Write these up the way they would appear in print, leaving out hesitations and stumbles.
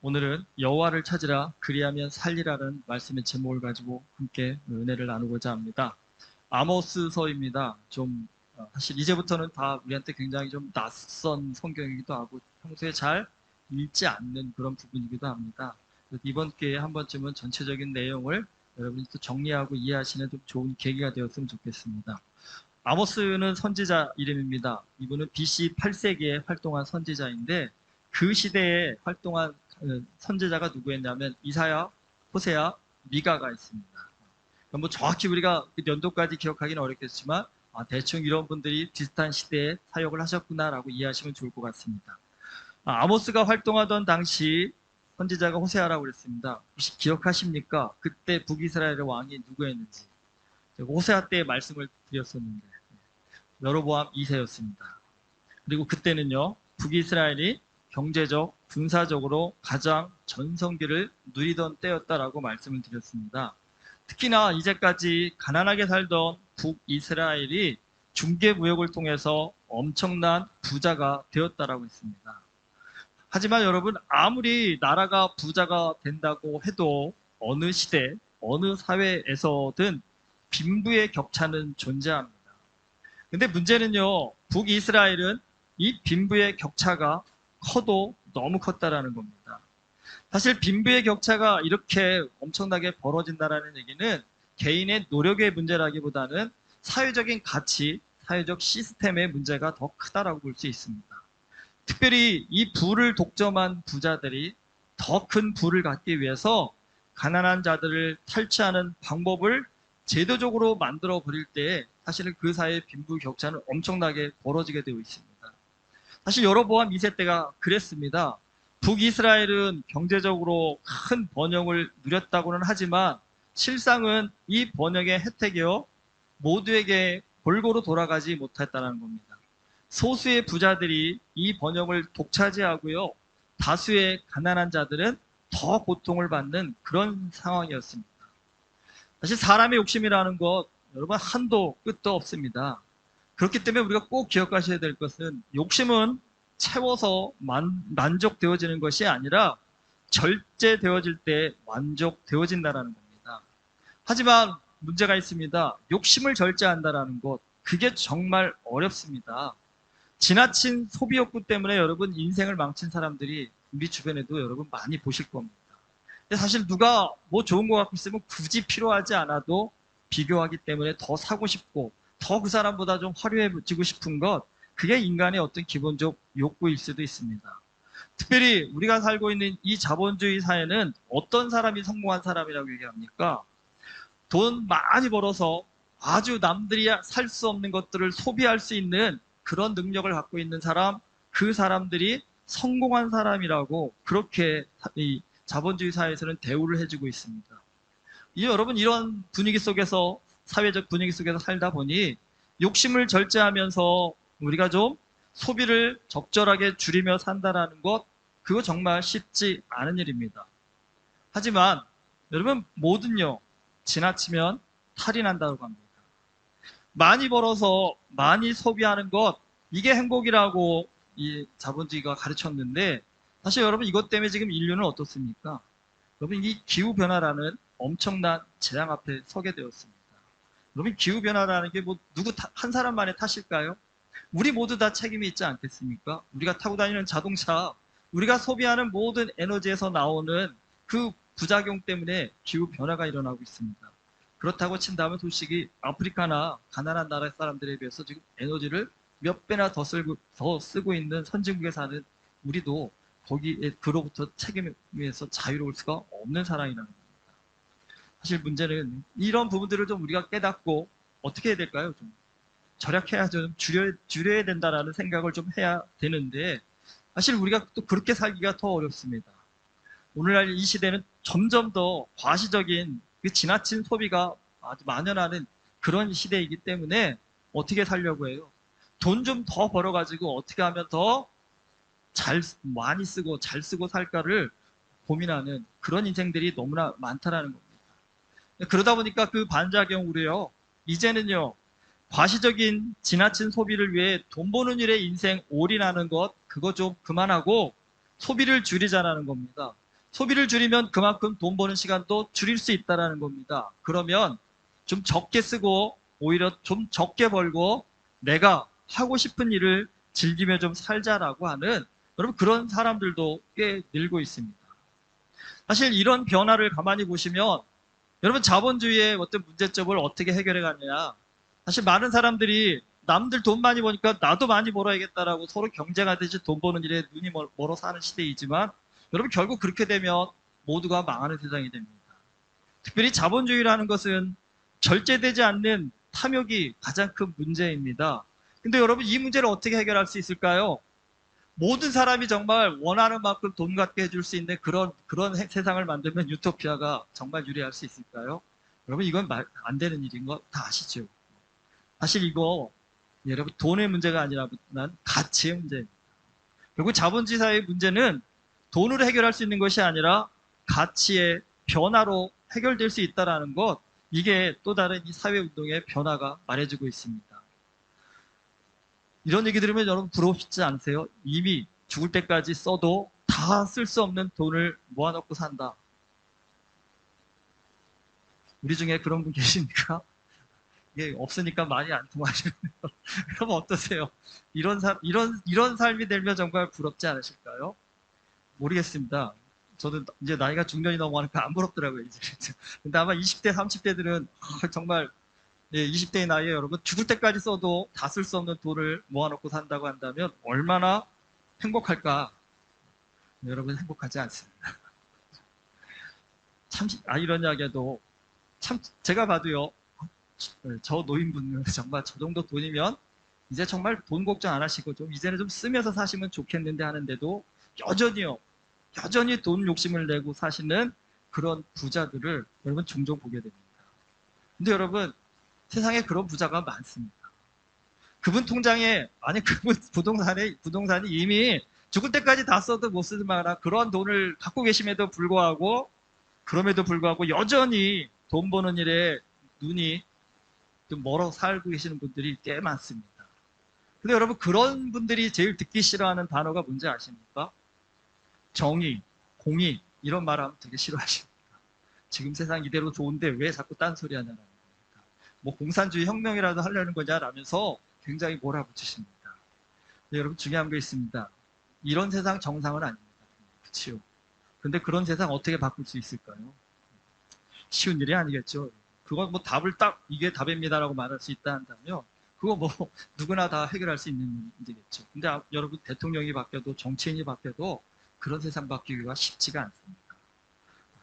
오늘은 여호와를 찾으라 그리하면 살리라는 말씀의 제목을 가지고 함께 은혜를 나누고자 합니다. 아모스서입니다. 사실 이제부터는 다 우리한테 굉장히 좀 낯선 성경이기도 하고 평소에 잘 읽지 않는 그런 부분이기도 합니다. 이번 기회에 한 번쯤은 전체적인 내용을 여러분이 또 정리하고 이해하시는 좀 좋은 계기가 되었으면 좋겠습니다. 아모스는 선지자 이름입니다. 이분은 BC 8세기에 활동한 선지자인데 그 시대에 활동한 선지자가 누구였냐면 이사야, 호세야, 미가가 있습니다. 뭐 정확히 우리가 그 연도까지 기억하기는 어렵겠지만 대충 이런 분들이 비슷한 시대에 사역을 하셨구나라고 이해하시면 좋을 것 같습니다. 아모스가 활동하던 당시 선지자가 호세아라고 그랬습니다. 혹시 기억하십니까? 그때 북이스라엘의 왕이 누구였는지. 제가 호세아 때의 말씀을 드렸었는데 여로보암 2세였습니다. 그리고 그때는요, 북이스라엘이 경제적, 군사적으로 가장 전성기를 누리던 때였다라고 말씀을 드렸습니다. 특히나 이제까지 가난하게 살던 북이스라엘이 중개무역을 통해서 엄청난 부자가 되었다라고 했습니다. 하지만 여러분, 아무리 나라가 부자가 된다고 해도 어느 시대, 어느 사회에서든 빈부의 격차는 존재합니다. 근데 문제는요, 북이스라엘은 이 빈부의 격차가 커도 너무 컸다라는 겁니다. 사실 빈부의 격차가 이렇게 엄청나게 벌어진다라는 얘기는 개인의 노력의 문제라기보다는 사회적인 가치, 사회적 시스템의 문제가 더 크다라고 볼 수 있습니다. 특별히 이 부를 독점한 부자들이 더 큰 부를 갖기 위해서 가난한 자들을 탈취하는 방법을 제도적으로 만들어 버릴 때 사실은 그 사이의 빈부 격차는 엄청나게 벌어지게 되어 있습니다. 사실 여로보암 2세 때가 그랬습니다. 북이스라엘은 경제적으로 큰 번영을 누렸다고는 하지만 실상은 이 번영의 혜택이요 모두에게 골고루 돌아가지 못했다는 겁니다. 소수의 부자들이 이 번영을 독차지하고요 다수의 가난한 자들은 더 고통을 받는 그런 상황이었습니다. 사실 사람의 욕심이라는 것 여러분 한도 끝도 없습니다. 그렇기 때문에 우리가 꼭 기억하셔야 될 것은 욕심은 채워서 만족되어지는 것이 아니라 절제되어질 때 만족되어진다는 겁니다. 하지만 문제가 있습니다. 욕심을 절제한다는 것, 그게 정말 어렵습니다. 지나친 소비 욕구 때문에 여러분 인생을 망친 사람들이 우리 주변에도 여러분 많이 보실 겁니다. 근데 사실 누가 뭐 좋은 거 갖고 있으면 굳이 필요하지 않아도 비교하기 때문에 더 사고 싶고 더 그 사람보다 좀 화려해지고 싶은 것, 그게 인간의 어떤 기본적 욕구일 수도 있습니다. 특별히 우리가 살고 있는 이 자본주의 사회는 어떤 사람이 성공한 사람이라고 얘기합니까? 돈 많이 벌어서 아주 남들이 살 수 없는 것들을 소비할 수 있는 그런 능력을 갖고 있는 사람, 그 사람들이 성공한 사람이라고 그렇게 이 자본주의 사회에서는 대우를 해주고 있습니다. 여러분 이런 분위기 속에서 사회적 분위기 속에서 살다 보니 욕심을 절제하면서 우리가 좀 소비를 적절하게 줄이며 산다라는 것, 그거 정말 쉽지 않은 일입니다. 하지만 여러분 뭐든요 지나치면 탈이 난다고 합니다. 많이 벌어서 많이 소비하는 것, 이게 행복이라고 이 자본주의가 가르쳤는데 사실 여러분 이것 때문에 지금 인류는 어떻습니까? 여러분 이 기후변화라는 엄청난 재앙 앞에 서게 되었습니다. 여러분 기후변화라는 게 뭐 누구 한 사람만의 탓일까요? 우리 모두 다 책임이 있지 않겠습니까? 우리가 타고 다니는 자동차, 우리가 소비하는 모든 에너지에서 나오는 그 부작용 때문에 기후변화가 일어나고 있습니다. 그렇다고 친다면 솔직히 아프리카나 가난한 나라 사람들에 비해서 지금 에너지를 몇 배나 더 쓰고 있는 선진국에 사는 우리도 거기에 그로부터 책임에서 자유로울 수가 없는 사람이라는 겁니다. 사실 문제는 이런 부분들을 좀 우리가 깨닫고 어떻게 해야 될까요? 좀 절약해야 좀 줄여야 된다라는 생각을 좀 해야 되는데 사실 우리가 또 그렇게 살기가 더 어렵습니다. 오늘날 이 시대는 점점 더 과시적인 그 지나친 소비가 아주 만연하는 그런 시대이기 때문에 어떻게 살려고 해요? 돈 좀 더 벌어가지고 어떻게 하면 더 많이 쓰고 잘 쓰고 살까를 고민하는 그런 인생들이 너무나 많다라는 겁니다. 그러다 보니까 그 반작용으로요, 이제는요, 과시적인 지나친 소비를 위해 돈 버는 일에 인생 올인하는 것, 그거 좀 그만하고 소비를 줄이자라는 겁니다. 소비를 줄이면 그만큼 돈 버는 시간도 줄일 수 있다는 겁니다. 그러면 좀 적게 쓰고 오히려 좀 적게 벌고 내가 하고 싶은 일을 즐기며 좀 살자라고 하는 여러분 그런 사람들도 꽤 늘고 있습니다. 사실 이런 변화를 가만히 보시면 여러분 자본주의의 어떤 문제점을 어떻게 해결해 가느냐. 사실 많은 사람들이 남들 돈 많이 버니까 나도 많이 벌어야겠다라고 서로 경쟁하듯이 돈 버는 일에 눈이 멀어 사는 시대이지만 여러분 결국 그렇게 되면 모두가 망하는 세상이 됩니다. 특별히 자본주의라는 것은 절제되지 않는 탐욕이 가장 큰 문제입니다. 근데 여러분 이 문제를 어떻게 해결할 수 있을까요? 모든 사람이 정말 원하는 만큼 돈 갖게 해줄 수 있는 그런 세상을 만들면 유토피아가 정말 유리할 수 있을까요? 여러분 이건 말 안 되는 일인 거 다 아시죠? 사실 이거 여러분 돈의 문제가 아니라 난 가치의 문제입니다. 결국 자본주의 사회의 문제는 돈으로 해결할 수 있는 것이 아니라 가치의 변화로 해결될 수 있다는 것, 이게 또 다른 이 사회운동의 변화가 말해주고 있습니다. 이런 얘기 들으면 여러분 부러우시지 않으세요? 이미 죽을 때까지 써도 다 쓸 수 없는 돈을 모아놓고 산다. 우리 중에 그런 분 계십니까? 이게 없으니까 많이 안 통하시네요. 그럼 어떠세요? 이런 삶이 되면 정말 부럽지 않으실까요? 모르겠습니다. 저도 이제 나이가 중년이 넘어가니까 안 부럽더라고요, 이제. 근데 아마 20대, 30대들은 정말 20대의 나이에 여러분 죽을 때까지 써도 다 쓸 수 없는 돈을 모아놓고 산다고 한다면 얼마나 행복할까? 여러분 행복하지 않습니다. 참 아이러니하게도 참 제가 봐도요. 저 노인분은 정말 저 정도 돈이면 이제 정말 돈 걱정 안 하시고 좀 이제는 좀 쓰면서 사시면 좋겠는데 하는데도 여전히 돈 욕심을 내고 사시는 그런 부자들을 여러분 종종 보게 됩니다. 근데 여러분 세상에 그런 부자가 많습니다. 그분 통장에 아니 그분 부동산이 이미 죽을 때까지 다 써도 못 쓰지 마라 그런 돈을 갖고 계심에도 불구하고 그럼에도 불구하고 여전히 돈 버는 일에 눈이 좀 멀어 살고 계시는 분들이 꽤 많습니다. 근데 여러분 그런 분들이 제일 듣기 싫어하는 단어가 뭔지 아십니까? 정의, 공의 이런 말 하면 되게 싫어하십니다. 지금 세상 이대로 좋은데 왜 자꾸 딴소리 하냐는 겁니다. 뭐 공산주의 혁명이라도 하려는 거냐라면서 굉장히 몰아붙이십니다. 여러분 중요한 게 있습니다. 이런 세상 정상은 아닙니다. 그렇죠? 근데 그런 세상 어떻게 바꿀 수 있을까요? 쉬운 일이 아니겠죠. 그건 뭐 답을 딱 이게 답입니다라고 말할 수 있다 한다면 그거 뭐 누구나 다 해결할 수 있는 문제겠죠. 근데 여러분 대통령이 바뀌어도 정치인이 바뀌어도 그런 세상 바뀌기가 쉽지가 않습니다.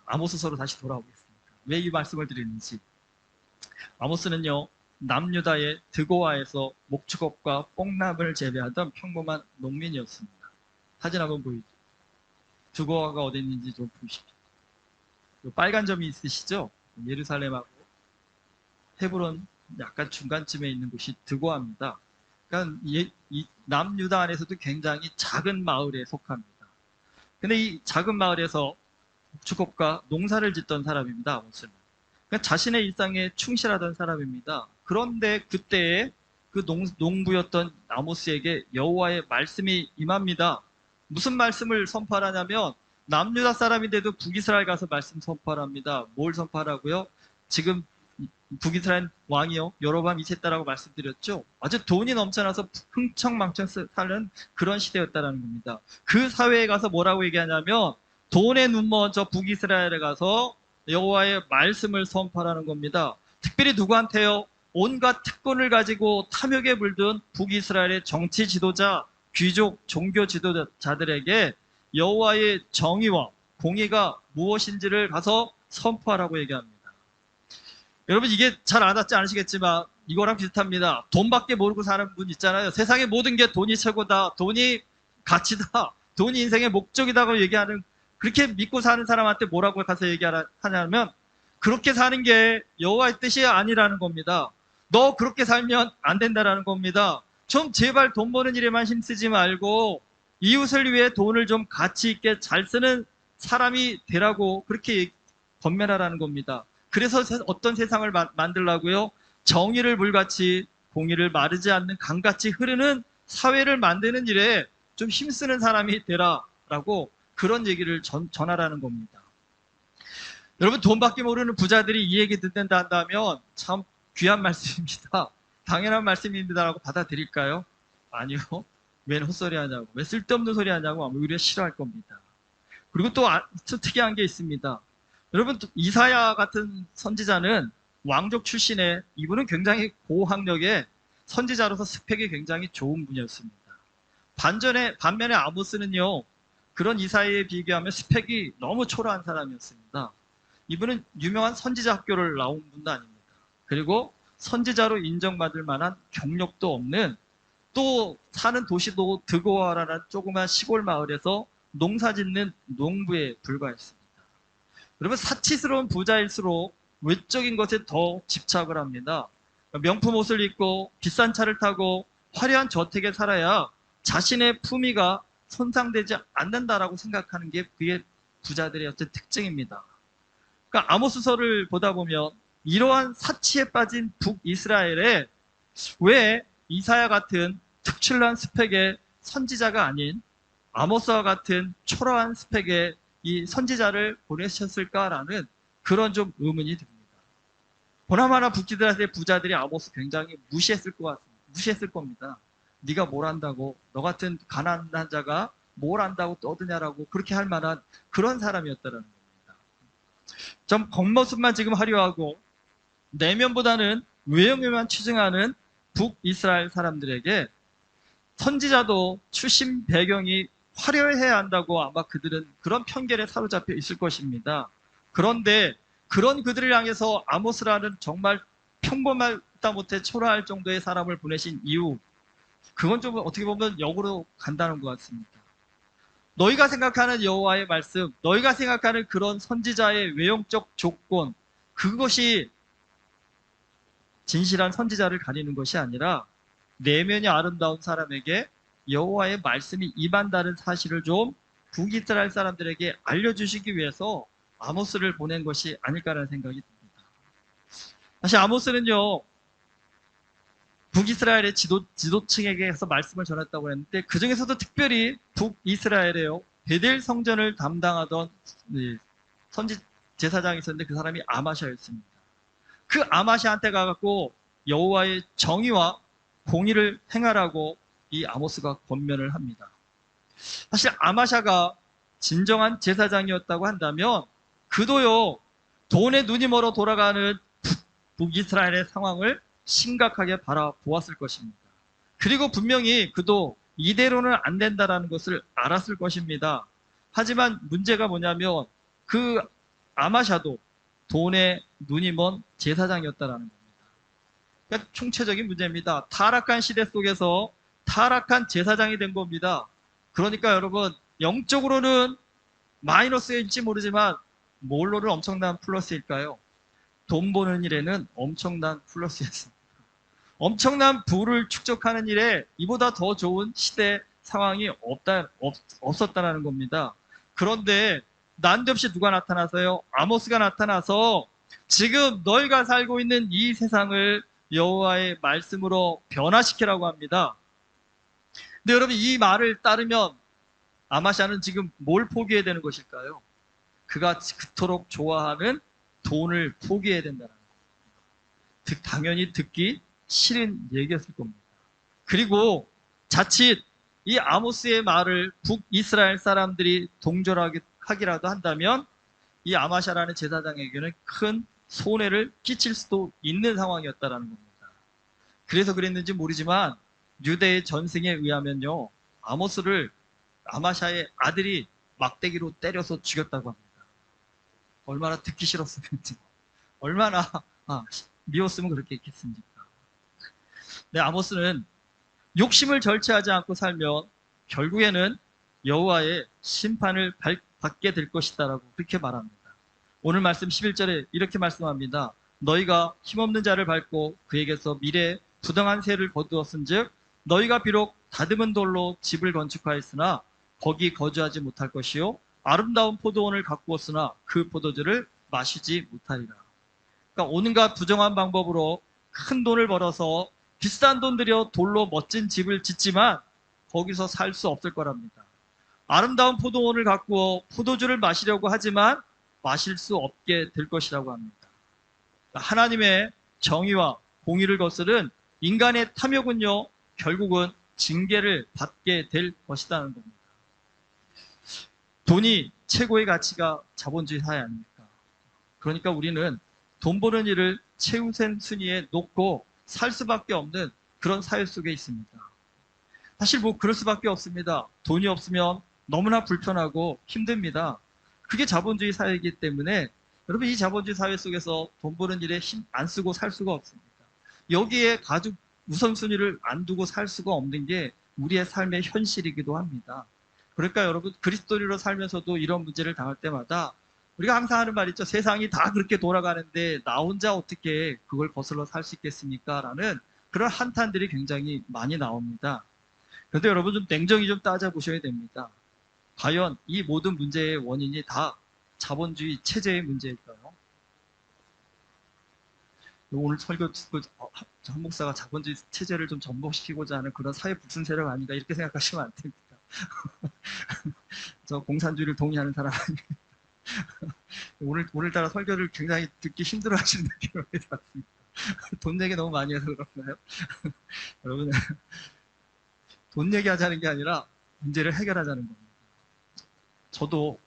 아모스서로 다시 돌아오겠습니다. 왜 이 말씀을 드리는지. 아모스는요. 남유다의 드고아에서 목축업과 뽕나무를 재배하던 평범한 농민이었습니다. 사진 한번 보이죠. 드고아가 어디 있는지 좀 보십시오. 빨간 점이 있으시죠? 예루살렘하고 헤브론 약간 중간쯤에 있는 곳이 드고아입니다. 그러니까 이 남유다 안에서도 굉장히 작은 마을에 속합니다. 근데 이 작은 마을에서 축업과 농사를 짓던 사람입니다. 아모스는. 그러니까 자신의 일상에 충실하던 사람입니다. 그런데 그때에 그 농부였던 아모스에게 여호와의 말씀이 임합니다. 무슨 말씀을 선포하냐면 남유다 사람인데도 북이스라엘 가서 말씀 선포합니다. 뭘 선포하라고요? 지금 북이스라엘 왕이요 여로보암 2세 때라고 말씀드렸죠. 아주 돈이 넘쳐나서 흥청망청 사는 그런 시대였다는 겁니다. 그 사회에 가서 뭐라고 얘기하냐면 돈에 눈먼 저 북이스라엘에 가서 여호와의 말씀을 선포하라는 겁니다. 특별히 누구한테요? 온갖 특권을 가지고 탐욕에 물든 북이스라엘의 정치 지도자, 귀족, 종교 지도자들에게 여호와의 정의와 공의가 무엇인지를 가서 선포하라고 얘기합니다. 여러분 이게 잘 와닿지 않으시겠지만 이거랑 비슷합니다. 돈밖에 모르고 사는 분 있잖아요. 세상의 모든 게 돈이 최고다. 돈이 가치다. 돈이 인생의 목적이다고 얘기하는 그렇게 믿고 사는 사람한테 뭐라고 가서 얘기하냐면 그렇게 사는 게 여호와의 뜻이 아니라는 겁니다. 너 그렇게 살면 안 된다라는 겁니다. 좀 제발 돈 버는 일에만 힘쓰지 말고 이웃을 위해 돈을 좀 가치 있게 잘 쓰는 사람이 되라고 그렇게 권면하라는 겁니다. 그래서 어떤 세상을 만들라고요? 정의를 물같이 공의를 마르지 않는 강같이 흐르는 사회를 만드는 일에 좀 힘쓰는 사람이 되라라고 그런 얘기를 전하라는 겁니다. 여러분, 돈밖에 모르는 부자들이 이 얘기 듣는다 한다면 참 귀한 말씀입니다. 당연한 말씀입니다라고 받아들일까요? 아니요. 웬 헛소리 하냐고, 왜 쓸데없는 소리 하냐고 아마 오히려 싫어할 겁니다. 그리고 또 특이한 게 있습니다. 여러분, 이사야 같은 선지자는 왕족 출신의, 이분은 굉장히 고학력의 선지자로서 스펙이 굉장히 좋은 분이었습니다. 반면에 아모스는요, 그런 이사야에 비교하면 스펙이 너무 초라한 사람이었습니다. 이분은 유명한 선지자 학교를 나온 분도 아닙니다. 그리고 선지자로 인정받을 만한 경력도 없는, 또 사는 도시도 드고아라는 조그만 시골 마을에서 농사 짓는 농부에 불과했습니다. 여러분, 사치스러운 부자일수록 외적인 것에 더 집착을 합니다. 명품 옷을 입고 비싼 차를 타고 화려한 저택에 살아야 자신의 품위가 손상되지 않는다라고 생각하는 게 그게 부자들의 어떤 특징입니다. 그러니까 아모스서를 보다 보면 이러한 사치에 빠진 북이스라엘에 왜 이사야 같은 특출난 스펙의 선지자가 아닌 아모스와 같은 초라한 스펙의 이 선지자를 보내셨을까라는 그런 좀 의문이 듭니다. 보나마나 북이스라엘의 부자들이 아모스 굉장히 무시했을 겁니다. 네가 뭘 안다고, 너 같은 가난한 자가 뭘 안다고 떠드냐라고 그렇게 할 만한 그런 사람이었다는 겁니다. 좀 겉모습만 지금 화려하고 내면보다는 외형에만 치중하는 북이스라엘 사람들에게 선지자도 출신 배경이 화려해야 한다고 아마 그들은 그런 편견에 사로잡혀 있을 것입니다. 그런데 그런 그들을 향해서 아모스라는 정말 평범하다 못해 초라할 정도의 사람을 보내신 이유, 그건 좀 어떻게 보면 역으로 간다는 것 같습니다. 너희가 생각하는 여호와의 말씀, 너희가 생각하는 그런 선지자의 외형적 조건, 그것이 진실한 선지자를 가리는 것이 아니라 내면이 아름다운 사람에게 여호와의 말씀이 임한다는 사실을 좀 북이스라엘 사람들에게 알려주시기 위해서 아모스를 보낸 것이 아닐까라는 생각이 듭니다. 사실 아모스는요, 북이스라엘의 지도층에게서 말씀을 전했다고 했는데 그 중에서도 특별히 북이스라엘에요, 베델 성전을 담당하던 선지 제사장이 있었는데 그 사람이 아마샤였습니다. 그 아마샤한테 가갖고 여호와의 정의와 공의를 행하라고 이 아모스가 권면을 합니다. 사실 아마샤가 진정한 제사장이었다고 한다면 그도요, 돈에 눈이 멀어 돌아가는 북이스라엘의 상황을 심각하게 바라보았을 것입니다. 그리고 분명히 그도 이대로는 안 된다라는 것을 알았을 것입니다. 하지만 문제가 뭐냐면 그 아마샤도 돈에 눈이 먼 제사장이었다라는 겁니다. 그러니까 총체적인 문제입니다. 타락한 시대 속에서 타락한 제사장이 된 겁니다. 그러니까 여러분, 영적으로는 마이너스일지 모르지만 뭘로는 엄청난 플러스일까요? 돈 버는 일에는 엄청난 플러스였습니다. 엄청난 부를 축적하는 일에 이보다 더 좋은 시대 상황이 없었다는 겁니다. 그런데 난데없이 누가 나타나서요? 아모스가 나타나서 지금 너희가 살고 있는 이 세상을 여호와의 말씀으로 변화시키라고 합니다. 근데 여러분, 이 말을 따르면 아마샤는 지금 뭘 포기해야 되는 것일까요? 그가 그토록 좋아하는 돈을 포기해야 된다는 거예요. 당연히 듣기 싫은 얘기였을 겁니다. 그리고 자칫 이 아모스의 말을 북이스라엘 사람들이 동조하기라도 한다면 이 아마샤라는 제사장에게는 큰 손해를 끼칠 수도 있는 상황이었다는 겁니다. 그래서 그랬는지 모르지만 유대의 전승에 의하면요, 아모스를 아마샤의 아들이 막대기로 때려서 죽였다고 합니다. 얼마나 듣기 싫었으면, 얼마나 미웠으면 그렇게 했겠습니까? 네, 아모스는 욕심을 절제하지 않고 살면 결국에는 여호와의 심판을 받게 될 것이다라고 그렇게 말합니다. 오늘 말씀 11절에 이렇게 말씀합니다. 너희가 힘없는 자를 밟고 그에게서 미래에 부당한 세를 거두었은즉 너희가 비록 다듬은 돌로 집을 건축하였으나 거기 거주하지 못할 것이요 아름다운 포도원을 가꾸었으나 그 포도주를 마시지 못하리라. 그러니까 온갖 부정한 방법으로 큰 돈을 벌어서 비싼 돈 들여 돌로 멋진 집을 짓지만 거기서 살 수 없을 거랍니다. 아름다운 포도원을 가꾸어 포도주를 마시려고 하지만 마실 수 없게 될 것이라고 합니다. 하나님의 정의와 공의를 거스른 인간의 탐욕은요, 결국은 징계를 받게 될 것이라는 겁니다. 돈이 최고의 가치가 자본주의 사회 아닙니까? 그러니까 우리는 돈 버는 일을 최우선 순위에 놓고 살 수밖에 없는 그런 사회 속에 있습니다. 사실 뭐 그럴 수밖에 없습니다. 돈이 없으면 너무나 불편하고 힘듭니다. 그게 자본주의 사회이기 때문에 여러분, 이 자본주의 사회 속에서 돈 버는 일에 힘 안 쓰고 살 수가 없습니다. 여기에 가족 우선순위를 안 두고 살 수가 없는 게 우리의 삶의 현실이기도 합니다. 그러니까 여러분, 그리스도인으로 살면서도 이런 문제를 당할 때마다 우리가 항상 하는 말 있죠. 세상이 다 그렇게 돌아가는데 나 혼자 어떻게 그걸 거슬러 살 수 있겠습니까? 라는 그런 한탄들이 굉장히 많이 나옵니다. 그런데 여러분, 좀 냉정히 좀 따져보셔야 됩니다. 과연 이 모든 문제의 원인이 다 자본주의 체제의 문제일까요? 오늘 설교 듣고 한 목사가 자본주의 체제를 좀 전복시키고자 하는 그런 사회 불순 세력 아닌가 이렇게 생각하시면 안 됩니다. 저 공산주의를 동의하는 사람 아닙니다. 오늘따라 설교를 굉장히 듣기 힘들어 하시는 느낌을 받습니다. 돈 얘기 너무 많이 해서 그런가요? 여러분, 돈 얘기하자는 게 아니라 문제를 해결하자는 겁니다. 저도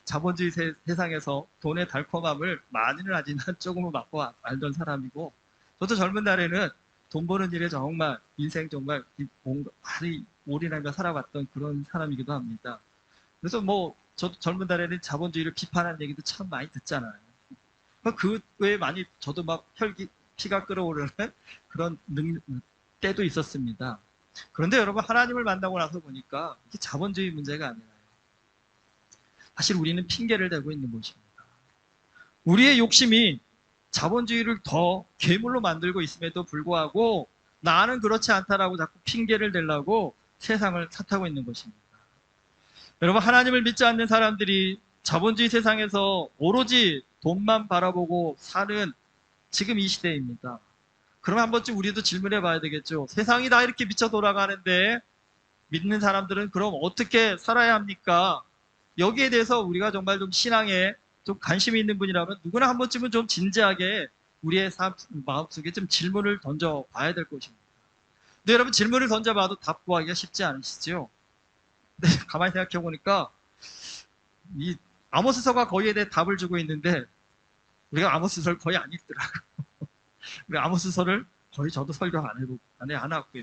자본주의 세상에서 돈의 달콤함을 많이는 아니지만 조금은 맛보 알던 사람이고, 저도 젊은 날에는 돈 버는 일에 정말 인생 정말 많이 올인하며 살아왔던 그런 사람이기도 합니다. 그래서 뭐 저도 젊은 날에는 자본주의를 비판하는 얘기도 참 많이 듣잖아요. 그 외에 많이 저도 막 피가 끓어오르는 그런 때도 있었습니다. 그런데 여러분, 하나님을 만나고 나서 보니까 이게 자본주의 문제가 아니라 사실 우리는 핑계를 대고 있는 것입니다. 우리의 욕심이 자본주의를 더 괴물로 만들고 있음에도 불구하고 나는 그렇지 않다라고 자꾸 핑계를 대려고 세상을 탓하고 있는 것입니다. 여러분, 하나님을 믿지 않는 사람들이 자본주의 세상에서 오로지 돈만 바라보고 사는 지금 이 시대입니다. 그럼 한 번쯤 우리도 질문해 봐야 되겠죠. 세상이 다 이렇게 미쳐 돌아가는데 믿는 사람들은 그럼 어떻게 살아야 합니까? 여기에 대해서 우리가 정말 좀 신앙에 좀 관심이 있는 분이라면 누구나 한 번쯤은 좀 진지하게 우리의 마음속에 좀 질문을 던져 봐야 될 것입니다. 근데 여러분, 질문을 던져봐도 답 구하기가 쉽지 않으시죠? 근데 가만히 생각해 보니까 이 아모스서가 거기에 대해 답을 주고 있는데 우리가 아모스서를 거의 안 읽더라고요. 우리 아모스서를 거의 저도 설교 안 해왔고요.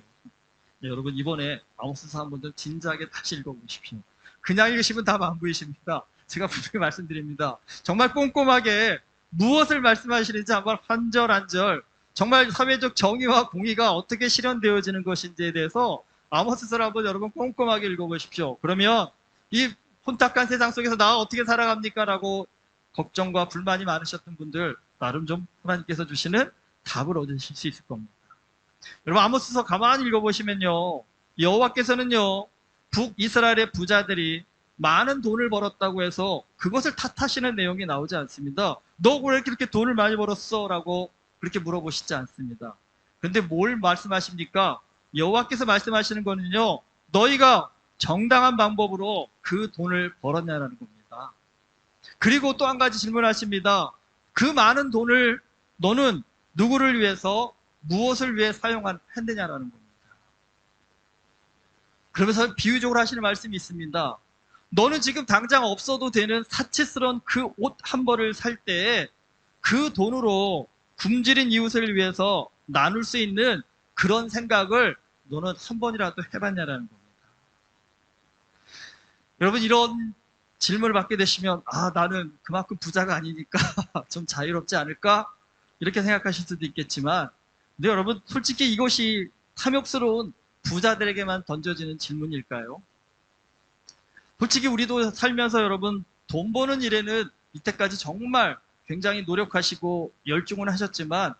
네, 여러분, 이번에 아모스서 한 번 더 진지하게 다시 읽어보십시오. 그냥 읽으시면 답 안 보이십니다. 제가 분명히 말씀드립니다. 정말 꼼꼼하게 무엇을 말씀하시는지 한번 한 절 한 절, 정말 사회적 정의와 공의가 어떻게 실현되어지는 것인지에 대해서 아모스서를 한번 여러분 꼼꼼하게 읽어보십시오. 그러면 이 혼탁한 세상 속에서 나 어떻게 살아갑니까? 라고 걱정과 불만이 많으셨던 분들, 나름 좀 하나님께서 주시는 답을 얻으실 수 있을 겁니다. 여러분, 아모스서 가만히 읽어보시면요, 여호와께서는요, 북이스라엘의 부자들이 많은 돈을 벌었다고 해서 그것을 탓하시는 내용이 나오지 않습니다. 너 왜 이렇게 돈을 많이 벌었어? 라고 그렇게 물어보시지 않습니다. 그런데 뭘 말씀하십니까? 여호와께서 말씀하시는 거는요, 너희가 정당한 방법으로 그 돈을 벌었냐라는 겁니다. 그리고 또 한 가지 질문하십니다. 그 많은 돈을 너는 누구를 위해서, 무엇을 위해 사용했느냐라는 겁니다. 그러면서 비유적으로 하시는 말씀이 있습니다. 너는 지금 당장 없어도 되는 사치스러운 그 옷 한 벌을 살 때 그 돈으로 굶주린 이웃을 위해서 나눌 수 있는 그런 생각을 너는 한 번이라도 해봤냐라는 겁니다. 여러분, 이런 질문을 받게 되시면 나는 그만큼 부자가 아니니까 좀 자유롭지 않을까? 이렇게 생각하실 수도 있겠지만, 근데 여러분, 솔직히 이것이 탐욕스러운 부자들에게만 던져지는 질문일까요? 솔직히 우리도 살면서 여러분, 돈 버는 일에는 이때까지 정말 굉장히 노력하시고 열중을 하셨지만,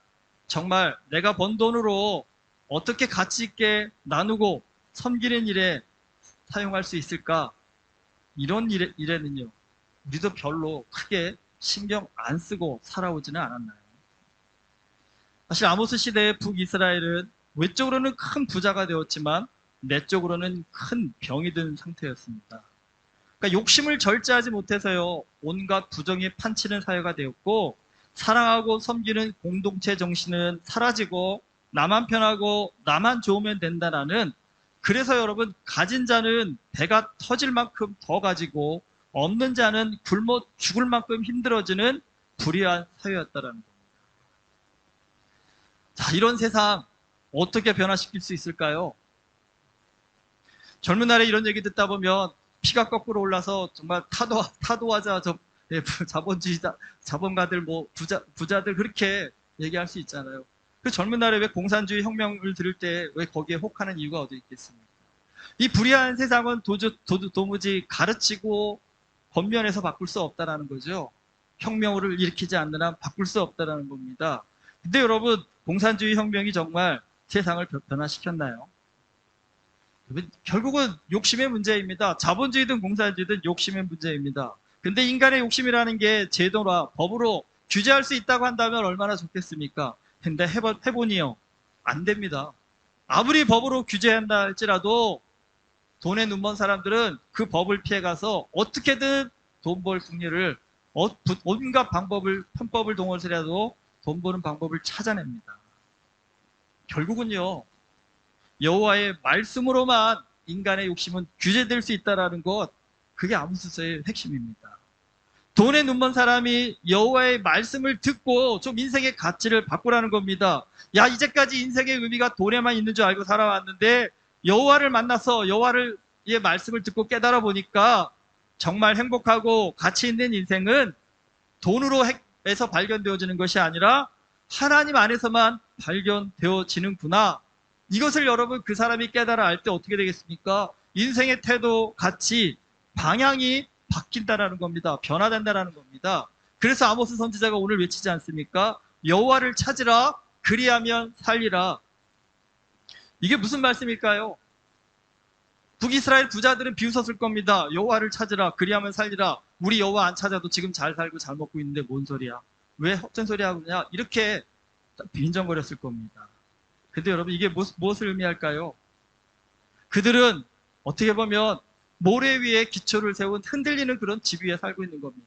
정말 내가 번 돈으로 어떻게 가치 있게 나누고 섬기는 일에 사용할 수 있을까? 이런 일에는요, 우리도 별로 크게 신경 안 쓰고 살아오지는 않았나요? 사실 아모스 시대의 북이스라엘은 외적으로는 큰 부자가 되었지만 내적으로는 큰 병이 든 상태였습니다. 그러니까 욕심을 절제하지 못해서요, 온갖 부정이 판치는 사회가 되었고, 사랑하고 섬기는 공동체 정신은 사라지고, 나만 편하고 나만 좋으면 된다라는, 그래서 여러분, 가진 자는 배가 터질 만큼 더 가지고, 없는 자는 굶어 죽을 만큼 힘들어지는 불의한 사회였다라는 겁니다. 자, 이런 세상 어떻게 변화시킬 수 있을까요? 젊은 날에 이런 얘기 듣다 보면 피가 거꾸로 올라서 정말 타도하자, 자본주의자, 자본가들, 부자들 그렇게 얘기할 수 있잖아요. 그 젊은 날에 왜 공산주의 혁명을 들을 때 왜 거기에 혹하는 이유가 어디 있겠습니까? 이 불의한 세상은 도무지 가르치고 권면해서 바꿀 수 없다라는 거죠. 혁명을 일으키지 않는 한 바꿀 수 없다라는 겁니다. 근데 여러분, 공산주의 혁명이 정말 세상을 변화시켰나요? 결국은 욕심의 문제입니다. 자본주의든 공산주의든 욕심의 문제입니다. 근데 인간의 욕심이라는 게 제도나 법으로 규제할 수 있다고 한다면 얼마나 좋겠습니까? 근데 해보니요, 안 됩니다. 아무리 법으로 규제한다 할지라도 돈에 눈먼 사람들은 그 법을 피해가서 어떻게든 돈 벌 궁리를 온갖 편법을 동원해서라도 돈 버는 방법을 찾아냅니다. 결국은요, 여호와의 말씀으로만 인간의 욕심은 규제될 수 있다는 것, 그게 아무수서의 핵심입니다. 돈에 눈먼 사람이 여호와의 말씀을 듣고 좀 인생의 가치를 바꾸라는 겁니다. 야, 이제까지 인생의 의미가 돈에만 있는 줄 알고 살아왔는데 여호와를 만나서 여호와의 말씀을 듣고 깨달아 보니까 정말 행복하고 가치 있는 인생은 돈으로 해서 발견되어지는 것이 아니라 하나님 안에서만 발견되어지는구나. 이것을 여러분, 그 사람이 깨달아 알 때 어떻게 되겠습니까? 인생의 태도, 가치, 방향이 바뀐다라는 겁니다. 변화된다라는 겁니다. 그래서 아모스 선지자가 오늘 외치지 않습니까? 여호와를 찾으라, 그리하면 살리라. 이게 무슨 말씀일까요? 북이스라엘 부자들은 비웃었을 겁니다. 여호와를 찾으라, 그리하면 살리라. 우리 여호와 안 찾아도 지금 잘 살고 잘 먹고 있는데 뭔 소리야? 왜 헛된 소리 하고 그러냐? 이렇게 빈정거렸을 겁니다. 근데 여러분, 이게 무엇을 의미할까요? 그들은 어떻게 보면 모래 위에 기초를 세운 흔들리는 그런 집 위에 살고 있는 겁니다.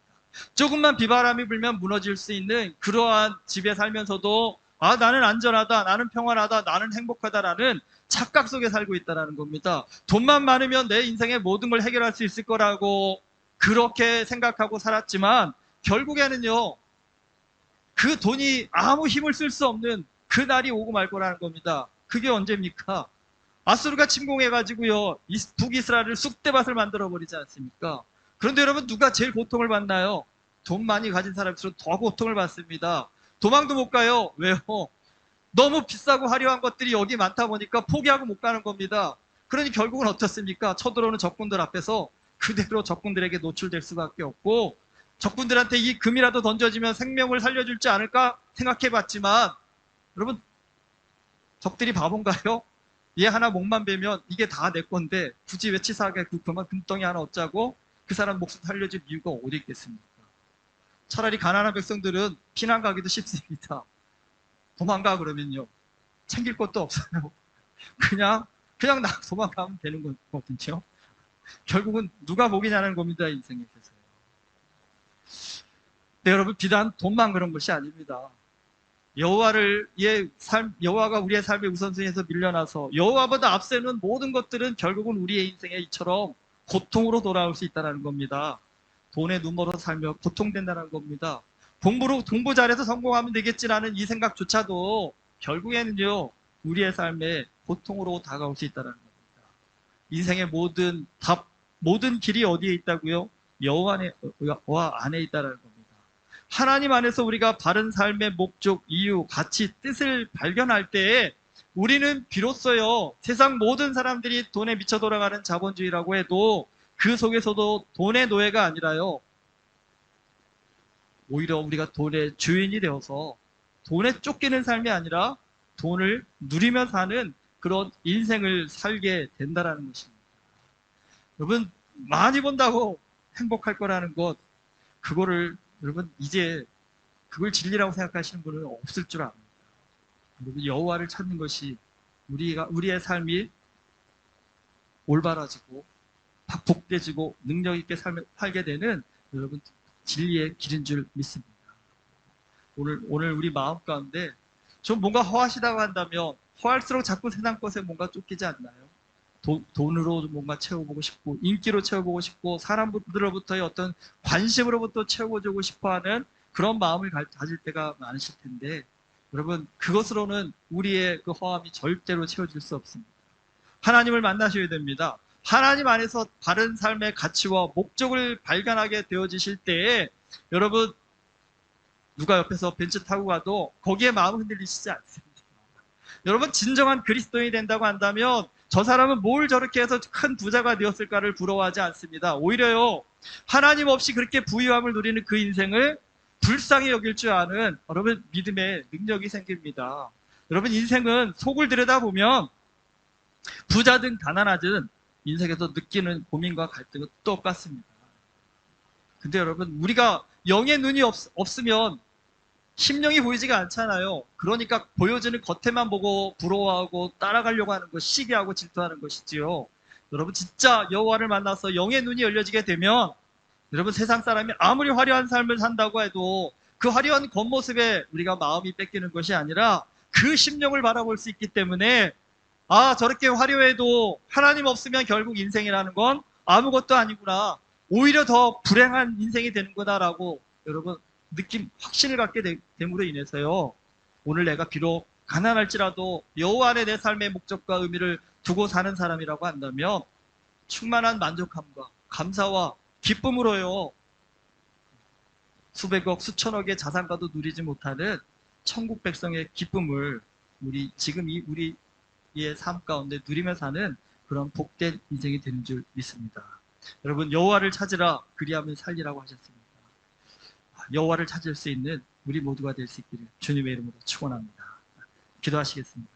조금만 비바람이 불면 무너질 수 있는 그러한 집에 살면서도 나는 안전하다, 나는 평안하다, 나는 행복하다라는 착각 속에 살고 있다는 겁니다. 돈만 많으면 내 인생의 모든 걸 해결할 수 있을 거라고 그렇게 생각하고 살았지만 결국에는요, 그 돈이 아무 힘을 쓸 수 없는 그 날이 오고 말 거라는 겁니다. 그게 언제입니까? 아수르가 침공해가지고요, 북이스라엘을 쑥대밭을 만들어버리지 않습니까? 그런데 여러분, 누가 제일 고통을 받나요? 돈 많이 가진 사람일수록 더 고통을 받습니다. 도망도 못 가요. 왜요? 너무 비싸고 화려한 것들이 여기 많다 보니까 포기하고 못 가는 겁니다. 그러니 결국은 어떻습니까? 쳐들어오는 적군들 앞에서 그대로 적군들에게 노출될 수밖에 없고, 적군들한테 이 금이라도 던져지면 생명을 살려줄지 않을까 생각해봤지만, 여러분, 적들이 바본가요? 얘 하나 목만 베면 이게 다 내 건데 굳이 왜 치사하게 그만 금덩이 하나 얻자고 그 사람 목숨 살려줄 이유가 어디 있겠습니까? 차라리 가난한 백성들은 피난 가기도 쉽습니다. 도망가 그러면요, 챙길 것도 없어요. 그냥 나 도망가면 되는 거거든요. 결국은 누가 복이냐는 겁니다, 인생에서요. 네, 여러분, 비단 돈만 그런 것이 아닙니다. 여호와가 우리의 삶의 우선순위에서 밀려나서 여호와보다 앞세우는 모든 것들은 결국은 우리의 인생에 이처럼 고통으로 돌아올 수 있다는 겁니다. 돈에 눈멀어 살며 고통된다는 겁니다. 공부 잘해서 성공하면 되겠지라는 이 생각조차도 결국에는요, 우리의 삶에 고통으로 다가올 수 있다는 겁니다. 인생의 모든 길이 어디에 있다고요? 여호와 안에 있다는 겁니다. 하나님 안에서 우리가 바른 삶의 목적, 이유, 가치, 뜻을 발견할 때에 우리는 비로소요, 세상 모든 사람들이 돈에 미쳐 돌아가는 자본주의라고 해도 그 속에서도 돈의 노예가 아니라요, 오히려 우리가 돈의 주인이 되어서 돈에 쫓기는 삶이 아니라 돈을 누리며 사는 그런 인생을 살게 된다는 것입니다. 여러분, 많이 번다고 행복할 거라는 것, 그거를 여러분, 이제 그걸 진리라고 생각하시는 분은 없을 줄 압니다. 여러분, 여호와를 찾는 것이 우리의 삶이 올바라지고 복되지고 능력 있게 살게 되는 여러분 진리의 길인 줄 믿습니다. 오늘 우리 마음 가운데 좀 뭔가 허하시다고 한다면 허할수록 자꾸 세상 것에 뭔가 쫓기지 않나요? 돈으로 뭔가 채워보고 싶고 인기로 채워보고 싶고 사람들로부터의 어떤 관심으로부터 채워주고 싶어하는 그런 마음을 가질 때가 많으실 텐데 여러분 그것으로는 우리의 그 허함이 절대로 채워질 수 없습니다. 하나님을 만나셔야 됩니다. 하나님 안에서 바른 삶의 가치와 목적을 발견하게 되어지실 때에 여러분 누가 옆에서 벤츠 타고 가도 거기에 마음 흔들리시지 않습니다. 여러분 진정한 그리스도인이 된다고 한다면 저 사람은 뭘 저렇게 해서 큰 부자가 되었을까를 부러워하지 않습니다. 오히려요 하나님 없이 그렇게 부유함을 누리는 그 인생을 불쌍히 여길 줄 아는 여러분 믿음의 능력이 생깁니다. 여러분 인생은 속을 들여다보면 부자든 가난하든 인생에서 느끼는 고민과 갈등은 똑같습니다. 근데 여러분 우리가 영의 눈이 없으면 심령이 보이지가 않잖아요. 그러니까 보여지는 겉에만 보고 부러워하고 따라가려고 하는 것, 시기하고 질투하는 것이지요. 여러분 진짜 여호와를 만나서 영의 눈이 열려지게 되면 여러분 세상 사람이 아무리 화려한 삶을 산다고 해도 그 화려한 겉모습에 우리가 마음이 뺏기는 것이 아니라 그 심령을 바라볼 수 있기 때문에 아 저렇게 화려해도 하나님 없으면 결국 인생이라는 건 아무것도 아니구나. 오히려 더 불행한 인생이 되는구나라고 여러분 확신을 갖게 됨으로 인해서요. 오늘 내가 비록 가난할지라도 여호와 안에 내 삶의 목적과 의미를 두고 사는 사람이라고 한다면 충만한 만족함과 감사와 기쁨으로요. 수백억, 수천억의 자산가도 누리지 못하는 천국 백성의 기쁨을 우리의 삶 가운데 누리며 사는 그런 복된 인생이 되는 줄 믿습니다. 여러분 여호와를 찾으라 그리하면 살리라고 하셨습니다. 여호와를 찾을 수 있는 우리 모두가 될 수 있기를 주님의 이름으로 축원합니다. 기도하시겠습니다.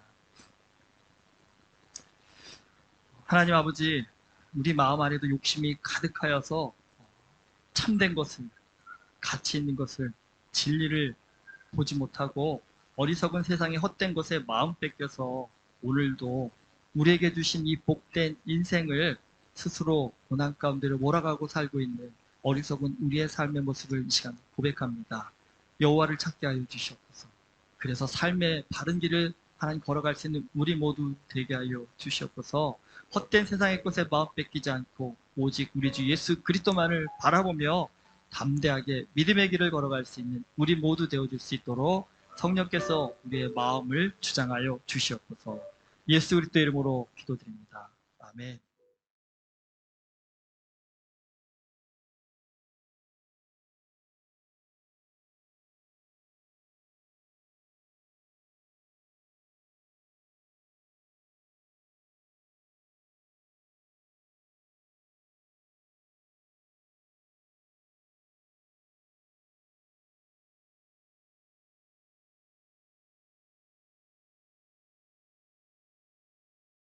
하나님 아버지, 우리 마음 안에도 욕심이 가득하여서 참된 것을, 가치 있는 것을, 진리를 보지 못하고 어리석은 세상의 헛된 것에 마음 뺏겨서 오늘도 우리에게 주신 이 복된 인생을 스스로 고난 가운데로 몰아가고 살고 있는 어리석은 우리의 삶의 모습을 이 시간 고백합니다. 여호와를 찾게 하여 주시옵소서. 그래서 삶의 바른 길을 하나님 걸어갈 수 있는 우리 모두 되게 하여 주시옵소서. 헛된 세상의 것에 마음 뺏기지 않고 오직 우리 주 예수 그리스도만을 바라보며 담대하게 믿음의 길을 걸어갈 수 있는 우리 모두 되어줄 수 있도록 성령께서 우리의 마음을 주장하여 주시옵소서. 예수 그리스도 이름으로 기도드립니다. 아멘.